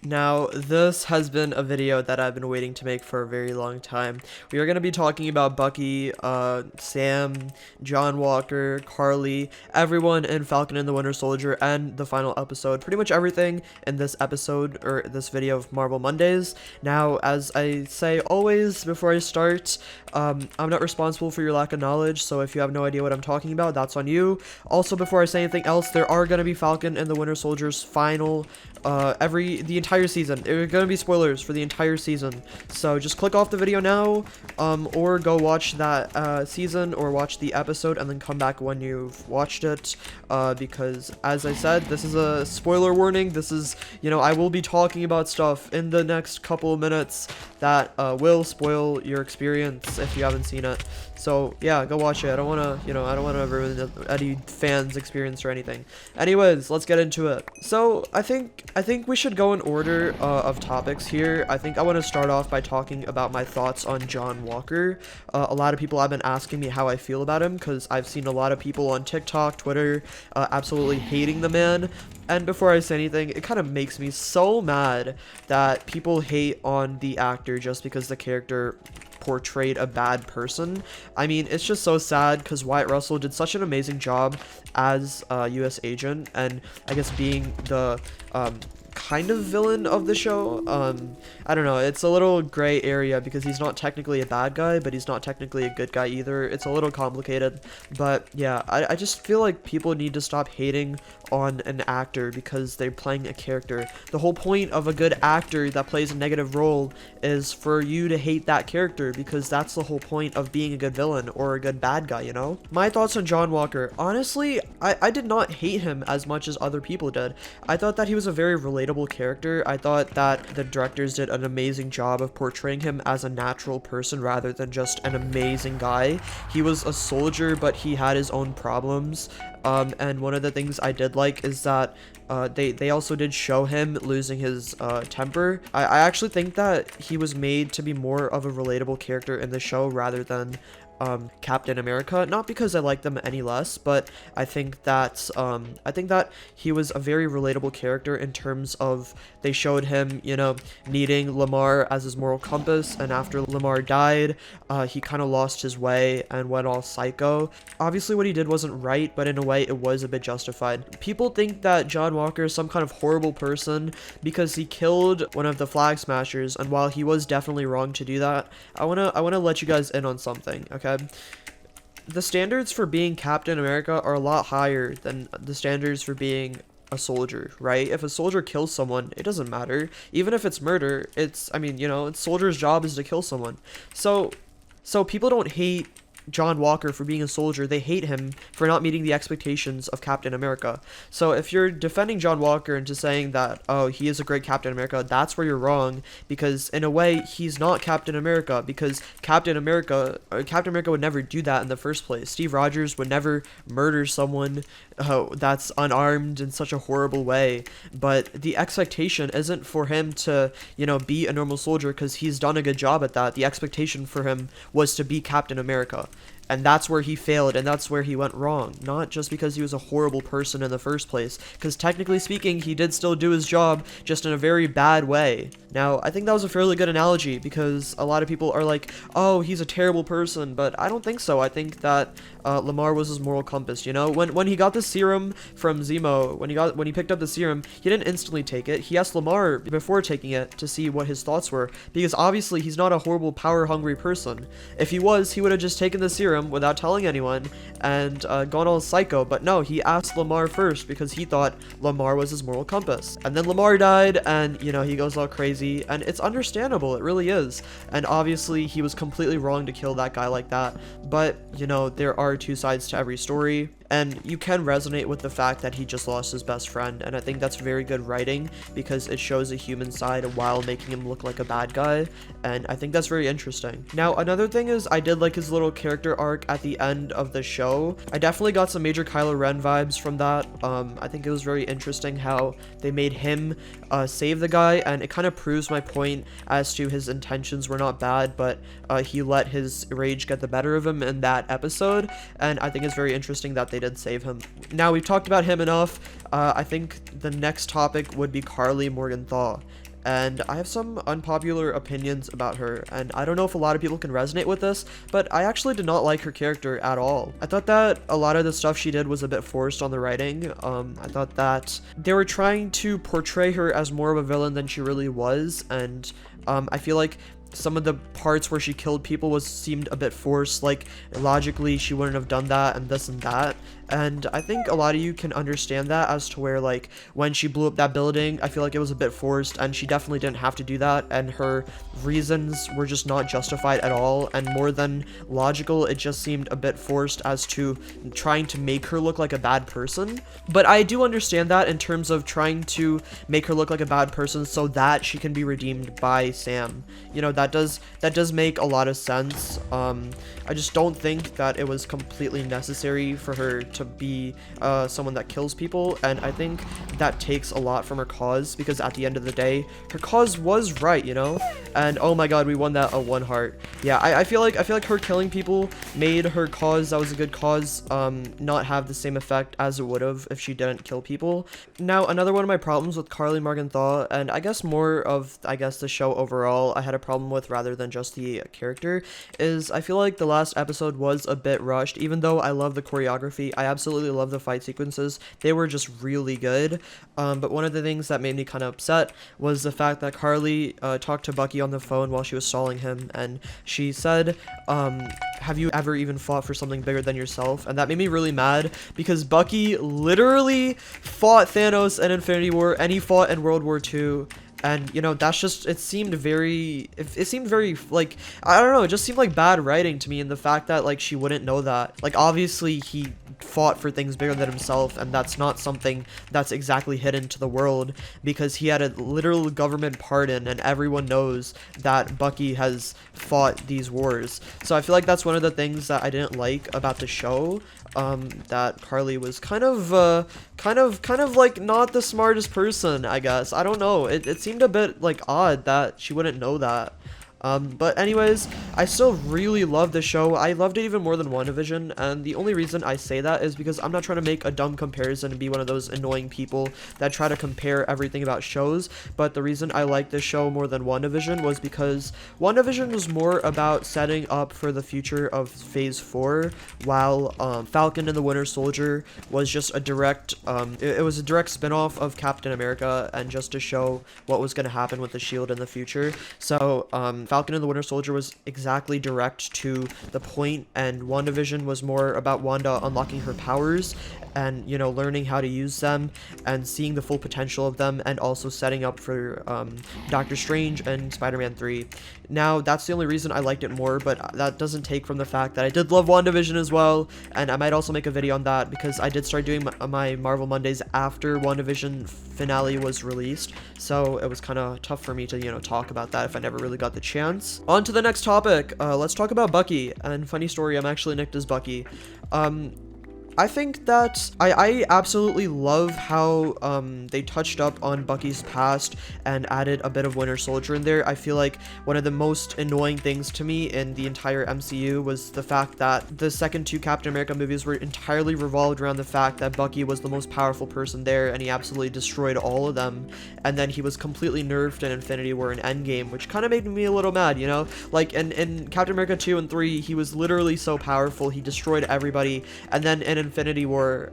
Now, this has been a video that I've been waiting to make for a very long time. We are going to be talking about Bucky, Sam, John Walker, Karli, everyone in Falcon and the Winter Soldier, and the final episode. Pretty much everything in this episode, or this video of Marvel Mondays. Now, as I say always before I start, I'm not responsible for your lack of knowledge, so if you have no idea what I'm talking about, that's on you. Also, before I say anything else, there are going to be Falcon and the Winter Soldier's final, the entire season. There are going to be spoilers for the entire season, so just click off the video now, or go watch that season, or watch the episode and then come back when you've watched it, because as I said, this is a spoiler warning. This is, I will be talking about stuff in the next couple of minutes that will spoil your experience if you haven't seen it. So yeah, go watch it. I don't want to ruin any fans' experience or anything. Anyways, let's get into it. So I think we should go in order of topics here. I think I want to start off by talking about my thoughts on John Walker. A lot of people have been asking me how I feel about him, because I've seen a lot of people on TikTok, Twitter, absolutely hating the man. And before I say anything, it kind of makes me so mad that people hate on the actor just because the character portrayed a bad person. I mean, it's just so sad, because Wyatt Russell did such an amazing job as a US agent, and I guess being the kind of villain of the show. I don't know, it's a little gray area, because he's not technically a bad guy, but he's not technically a good guy either. It's a little complicated, but yeah, I just feel like people need to stop hating on an actor because they're playing a character. The whole point of a good actor that plays a negative role is for you to hate that character, because that's the whole point of being a good villain or a good bad guy, My thoughts on John Walker. Honestly, I did not hate him as much as other people did. I thought that he was a very relatable character. I thought that the directors did an amazing job of portraying him as a natural person rather than just an amazing guy. He was a soldier, but he had his own problems. And one of the things I did like is that they also did show him losing his temper. I actually think that he was made to be more of a relatable character in the show rather than Captain America. Not because I like them any less, but I think that he was a very relatable character in terms of they showed him, needing Lamar as his moral compass, and after Lamar died, he kind of lost his way and went all psycho. Obviously, what he did wasn't right, but in a way, it was a bit justified. People think that John Walker is some kind of horrible person because he killed one of the Flag Smashers, and while he was definitely wrong to do that, I wanna let you guys in on something, okay? The standards for being Captain America are a lot higher than the standards for being a soldier, right? If a soldier kills someone, it doesn't matter. Even if it's murder, it's soldier's job is to kill someone. So people don't hate John Walker for being a soldier. They hate him for not meeting the expectations of Captain America. So if you're defending John Walker into saying that, oh, he is a great Captain America, that's where you're wrong, because in a way, he's not Captain America, because Captain America would never do that in the first place. Steve Rogers would never murder someone that's unarmed in such a horrible way, but the expectation isn't for him to, be a normal soldier, because he's done a good job at that. The expectation for him was to be Captain America. And that's where he failed, and that's where he went wrong. Not just because he was a horrible person in the first place, because technically speaking, he did still do his job, just in a very bad way. Now, I think that was a fairly good analogy, because a lot of people are like, oh, he's a terrible person, but I don't think so. I think that Lamar was his moral compass, When he got the serum from Zemo, when he picked up the serum, he didn't instantly take it. He asked Lamar before taking it to see what his thoughts were, because obviously he's not a horrible, power-hungry person. If he was, he would have just taken the serum without telling anyone and gone all psycho, but no, he asked Lamar first because he thought Lamar was his moral compass. And then Lamar died, and he goes all crazy, and it's understandable, it really is. And obviously he was completely wrong to kill that guy like that, but there are two sides to every story. And you can resonate with the fact that he just lost his best friend, and I think that's very good writing because it shows a human side while making him look like a bad guy, and I think that's very interesting. Now, another thing is I did like his little character arc at the end of the show. I definitely got some major Kylo Ren vibes from that. I think it was very interesting how they made him save the guy, and it kind of proves my point as to his intentions were not bad, but he let his rage get the better of him in that episode, and I think it's very interesting that they did save him. Now, we've talked about him enough. I think the next topic would be Karli Morgenthau. and I have some unpopular opinions about her, and I don't know if a lot of people can resonate with this, but I actually did not like her character at all. I thought that a lot of the stuff she did was a bit forced on the writing. I thought that they were trying to portray her as more of a villain than she really was, and I feel like some of the parts where she killed people seemed a bit forced, like logically she wouldn't have done that and this and that. And I think a lot of you can understand that, as to where, like, when she blew up that building, I feel like it was a bit forced, and she definitely didn't have to do that, and her reasons were just not justified at all, and more than logical, it just seemed a bit forced as to trying to make her look like a bad person. But I do understand that in terms of trying to make her look like a bad person so that she can be redeemed by Sam. You know, that does make a lot of sense. I just don't think that it was completely necessary for her to be someone that kills people, and I think that takes a lot from her cause, because at the end of the day, her cause was right, you know? And oh my god, we won that a 1 heart. Yeah, I feel like her killing people made her cause that was a good cause not have the same effect as it would have if she didn't kill people. Now, another one of my problems with Karli Morgenthau, and I guess more of the show overall, I had a problem with rather than just the character, is I feel like the last episode was a bit rushed. Even though I love the choreography, I absolutely love the fight sequences, they were just really good. But one of the things that made me kind of upset was the fact that Karli talked to Bucky on the phone while she was stalling him, and she said, have you ever even fought for something bigger than yourself? And that made me really mad, because Bucky literally fought Thanos in Infinity War, and he fought in World War II. And, you know, that's just, it seemed very, like, I don't know, it just seemed like bad writing to me, and the fact that, like, she wouldn't know that. Like, obviously, he fought for things bigger than himself, and that's not something that's exactly hidden to the world, because he had a literal government pardon, and everyone knows that Bucky has fought these wars. So I feel like that's one of the things that I didn't like about the show, that Karli was kind of like not the smartest person, I guess. I don't know. It seemed a bit like odd that she wouldn't know that. But anyways, I still really love the show. I loved it even more than WandaVision, and the only reason I say that is because I'm not trying to make a dumb comparison and be one of those annoying people that try to compare everything about shows, but the reason I like this show more than WandaVision was because WandaVision was more about setting up for the future of Phase 4, while Falcon and the Winter Soldier was just a direct, it was a direct spin-off of Captain America, and just to show what was going to happen with the SHIELD in the future. So, Falcon and the Winter Soldier was exactly direct to the point, and WandaVision was more about Wanda unlocking her powers and, you know, learning how to use them and seeing the full potential of them, and also setting up for Doctor Strange and Spider-Man 3. Now, that's the only reason I liked it more, but that doesn't take from the fact that I did love WandaVision as well, and I might also make a video on that, because I did start doing my Marvel Mondays after WandaVision finale was released, so it was kind of tough for me to, you know, talk about that if I never really got the chance. On to the next topic. Let's talk about Bucky. And funny story, I'm actually nicked as Bucky. I think that I absolutely love how they touched up on Bucky's past and added a bit of Winter Soldier in there. I feel like one of the most annoying things to me in the entire MCU was the fact that the second 2 Captain America movies were entirely revolved around the fact that Bucky was the most powerful person there, and he absolutely destroyed all of them, and then he was completely nerfed in Infinity War and Endgame, which kind of made me a little mad, you know? Like, in Captain America 2 and 3, he was literally so powerful, he destroyed everybody, and then in Infinity War,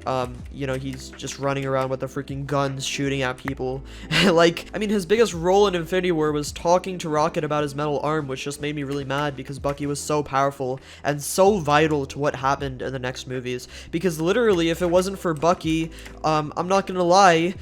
you know, he's just running around with the freaking guns shooting at people. Like, I mean, his biggest role in Infinity War was talking to Rocket about his metal arm, which just made me really mad, because Bucky was so powerful and so vital to what happened in the next movies. Because literally, if it wasn't for Bucky, I'm not gonna lie,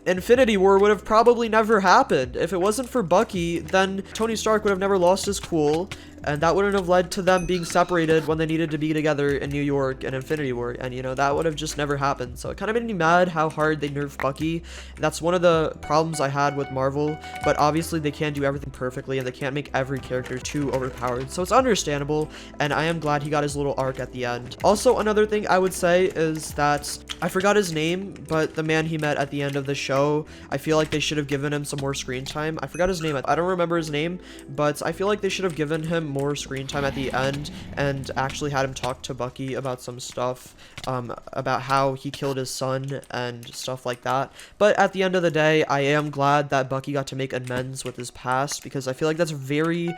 Infinity War would have probably never happened. If it wasn't for Bucky, then Tony Stark would have never lost his cool, and that wouldn't have led to them being separated when they needed to be together in New York and Infinity War, and, you know, that would have just never happened. So it kind of made me mad how hard they nerfed Bucky. That's one of the problems I had with Marvel, but obviously they can't do everything perfectly, and they can't make every character too overpowered, so it's understandable, and I am glad he got his little arc at the end. Also, another thing I would say is that I forgot his name, but the man he met at the end of the show, I feel like they should have given him some more screen time. I forgot his name. I don't remember his name, but I feel like they should have given him more screen time at the end and actually had him talk to Bucky about some stuff, about how he killed his son and stuff like that. But at the end of the day, I am glad that Bucky got to make amends with his past, because I feel like that's very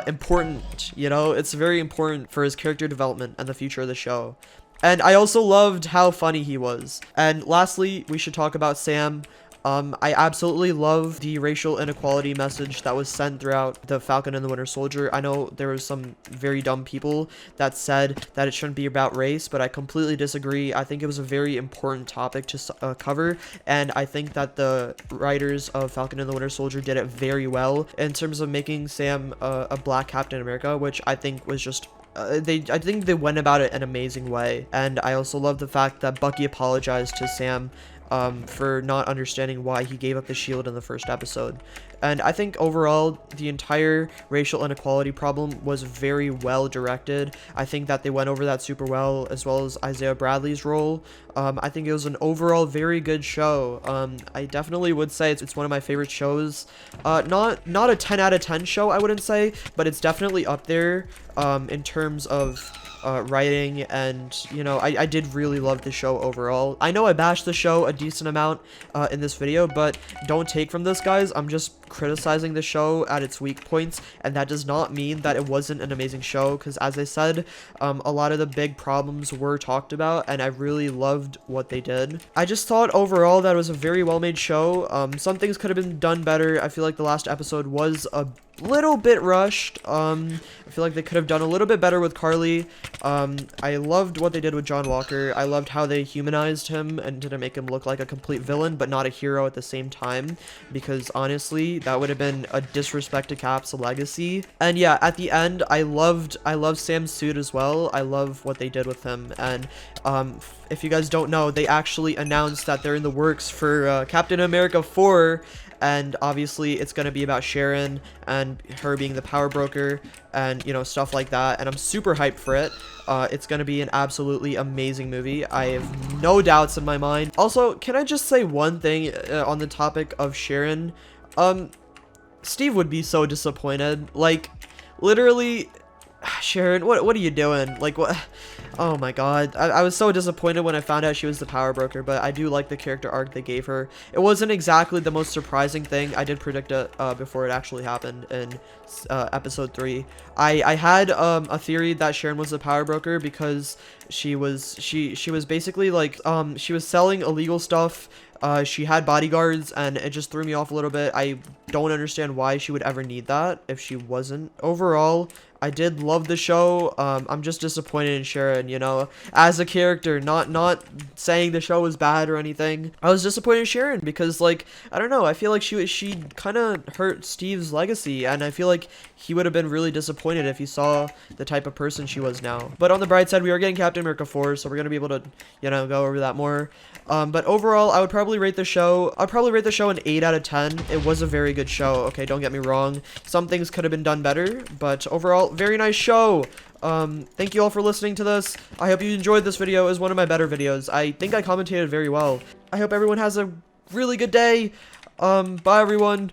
important, you know? It's very important for his character development and the future of the show. And I also loved how funny he was. And lastly, we should talk about Sam. I absolutely love the racial inequality message that was sent throughout the Falcon and the Winter Soldier. I know there was some very dumb people that said that it shouldn't be about race, but I completely disagree. I think it was a very important topic to cover, and I think that the writers of Falcon and the Winter Soldier did it very well in terms of making Sam a black Captain America, which I think was just I think they went about it in an amazing way. And I also love the fact that Bucky apologized to Sam for not understanding why he gave up the shield in the first episode. And I think overall, the entire racial inequality problem was very well directed. I think that they went over that super well, as well as Isaiah Bradley's role. I think it was an overall very good show. I definitely would say it's one of my favorite shows. Not a 10 out of 10 show, I wouldn't say, but it's definitely up there in terms of writing, and you know, I did really love the show overall. I know I bashed the show a decent amount in this video, but don't take from this, guys. I'm just criticizing the show at its weak points, and that does not mean that it wasn't an amazing show, because as I said, a lot of the big problems were talked about, and I really loved what they did. I just thought overall that it was a very well made show. Some things could have been done better. I feel like the last episode was a little bit rushed. I feel like they could have done a little bit better with Karli. I loved what they did with John Walker. I loved how they humanized him and didn't make him look like a complete villain, but not a hero at the same time, because honestly, that would have been a disrespect to Cap's legacy. And yeah, at the end, I loved Sam's suit as well. I love what they did with him. And if you guys don't know, they actually announced that they're in the works for Captain America 4. And obviously it's going to be about Sharon and her being the power broker and, you know, stuff like that. And I'm super hyped for it. It's going to be an absolutely amazing movie. I have no doubts in my mind. Also, can I just say one thing on the topic of Sharon? Steve would be so disappointed. Like, literally, Sharon, what are you doing? Like, what? Oh my god, I was so disappointed when I found out she was the power broker, but I do like the character arc they gave her. It wasn't exactly the most surprising thing. I did predict it before it actually happened in episode 3. I had a theory that Sharon was the power broker because she was basically like she was selling illegal stuff. She had bodyguards, and it just threw me off a little bit. I don't understand why she would ever need that if she wasn't. Overall, I did love the show. I'm just disappointed in Sharon, you know, as a character, not saying the show was bad or anything. I was disappointed in Sharon because, like, I don't know, I feel like she kind of hurt Steve's legacy, and I feel like he would have been really disappointed if he saw the type of person she was now. But on the bright side, we are getting Captain America 4, so we're going to be able to, you know, go over that more. But overall, I would probably rate the show, I'd probably rate the show an 8 out of 10. It was a very good show, okay, don't get me wrong. Some things could have been done better, but overall, very nice show. Thank you all for listening to this. I hope you enjoyed this video. It was one of my better videos. I think I commentated very well. I hope everyone has a really good day. Bye everyone.